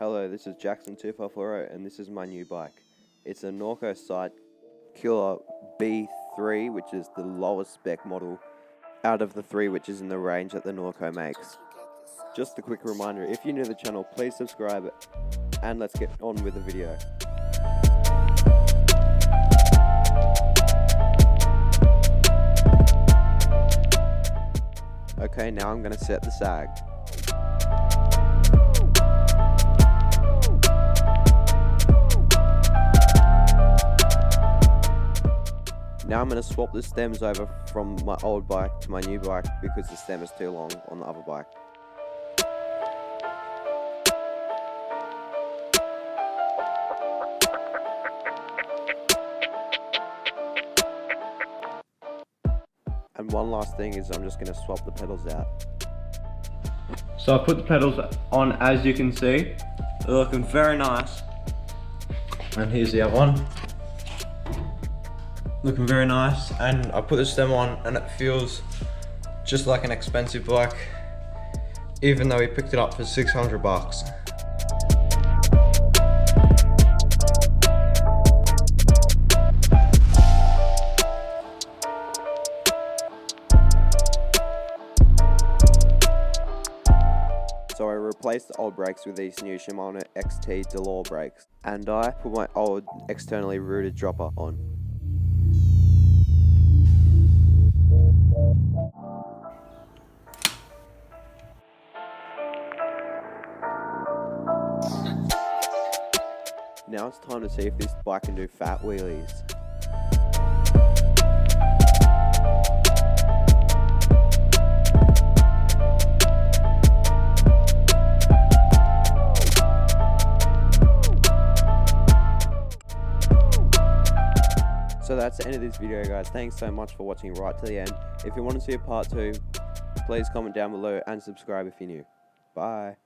Hello, this is Jackson2540 and this is my new bike. It's a Norco Sight Killer B3, which is the lowest spec model out of the three which is in the range that the Norco makes. Just a quick reminder, if you're new to the channel, please subscribe and let's get on with the video. Okay, now I'm going to set the sag. Now I'm going to swap the stems over from my old bike to my new bike because the stem is too long on the other bike. And one last thing is I'm just going to swap the pedals out. So I put the pedals on, as you can see. They're looking very nice. And here's the other one. Looking very nice. And I put the stem on and it feels just like an expensive bike, even though we picked it up for 600 bucks. So I replaced the old brakes with these new Shimano XT Delore brakes, and I put my old externally routed dropper on. Now it's time to see if this bike can do fat wheelies. So that's the end of this video, guys. Thanks so much for watching right to the end. If you want to see a part 2, please comment down below and subscribe if you're new. Bye.